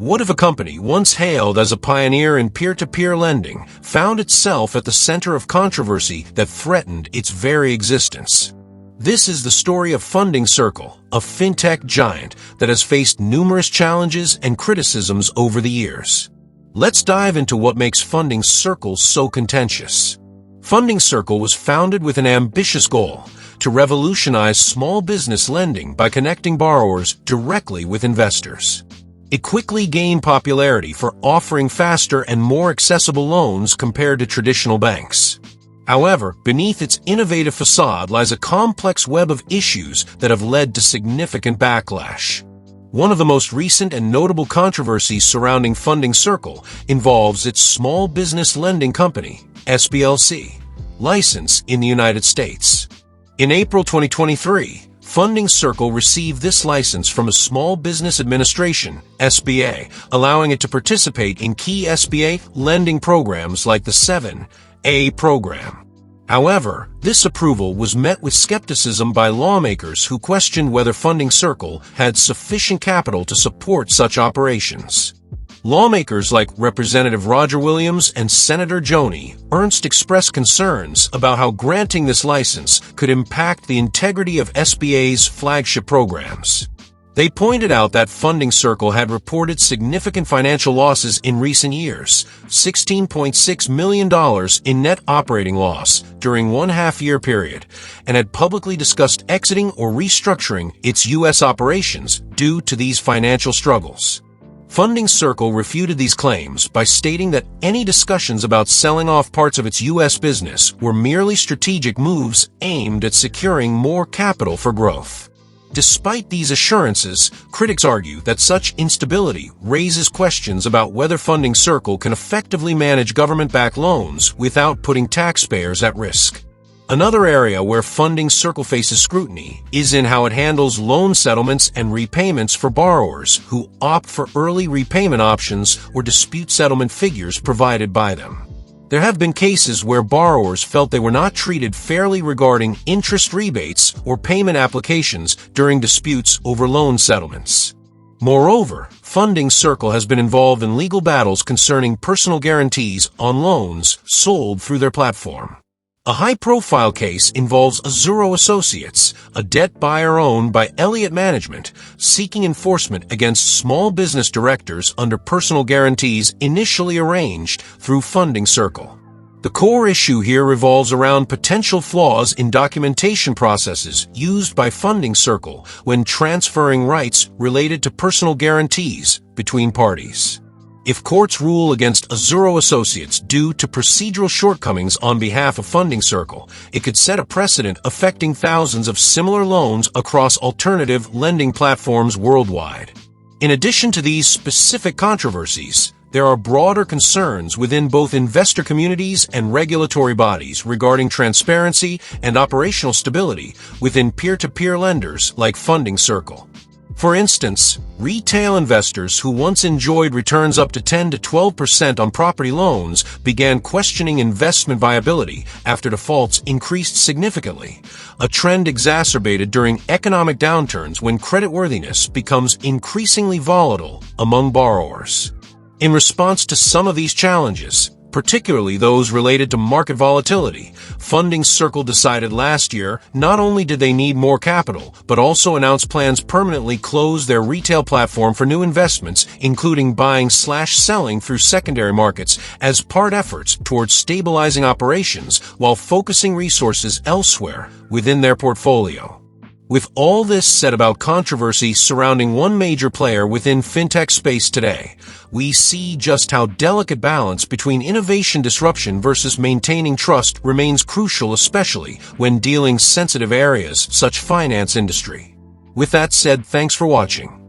What if a company once hailed as a pioneer in peer-to-peer lending found itself at the center of controversy that threatened its very existence? This is the story of Funding Circle, a fintech giant that has faced numerous challenges and criticisms over the years. Let's dive into what makes Funding Circle so contentious. Funding Circle was founded with an ambitious goal to revolutionize small business lending by connecting borrowers directly with investors. It quickly gained popularity for offering faster and more accessible loans compared to traditional banks. However, beneath its innovative facade lies a complex web of issues that have led to significant backlash. One of the most recent and notable controversies surrounding Funding Circle involves its small business lending company, SBLC, license in the United States. In April 2023, Funding Circle received this license from a Small Business Administration, SBA, allowing it to participate in key SBA lending programs like the 7A program. However, this approval was met with skepticism by lawmakers who questioned whether Funding Circle had sufficient capital to support such operations. Lawmakers like Representative Roger Williams and Senator Joni Ernst expressed concerns about how granting this license could impact the integrity of SBA's flagship programs. They pointed out that Funding Circle had reported significant financial losses in recent years, $16.6 million in net operating loss during one half-year period, and had publicly discussed exiting or restructuring its U.S. operations due to these financial struggles. Funding Circle refuted these claims by stating that any discussions about selling off parts of its U.S. business were merely strategic moves aimed at securing more capital for growth. Despite these assurances, critics argue that such instability raises questions about whether Funding Circle can effectively manage government-backed loans without putting taxpayers at risk. Another area where Funding Circle faces scrutiny is in how it handles loan settlements and repayments for borrowers who opt for early repayment options or dispute settlement figures provided by them. There have been cases where borrowers felt they were not treated fairly regarding interest rebates or payment applications during disputes over loan settlements. Moreover, Funding Circle has been involved in legal battles concerning personal guarantees on loans sold through their platform. A high-profile case involves Azuro Associates, a debt buyer owned by Elliott Management, seeking enforcement against small business directors under personal guarantees initially arranged through Funding Circle. The core issue here revolves around potential flaws in documentation processes used by Funding Circle when transferring rights related to personal guarantees between parties. If courts rule against Azuro Associates due to procedural shortcomings on behalf of Funding Circle, it could set a precedent affecting thousands of similar loans across alternative lending platforms worldwide. In addition to these specific controversies, there are broader concerns within both investor communities and regulatory bodies regarding transparency and operational stability within peer-to-peer lenders like Funding Circle. For instance, retail investors who once enjoyed returns up to 10 to 12% on property loans began questioning investment viability after defaults increased significantly, a trend exacerbated during economic downturns when creditworthiness becomes increasingly volatile among borrowers. In response to some of these challenges, particularly those related to market volatility, Funding Circle decided last year not only did they need more capital, but also announced plans to permanently close their retail platform for new investments, including buying/selling through secondary markets as part efforts towards stabilizing operations while focusing resources elsewhere within their portfolio. With all this said about controversy surrounding one major player within fintech space today, we see just how delicate balance between innovation disruption versus maintaining trust remains crucial, especially when dealing sensitive areas such as finance industry. With that said, thanks for watching.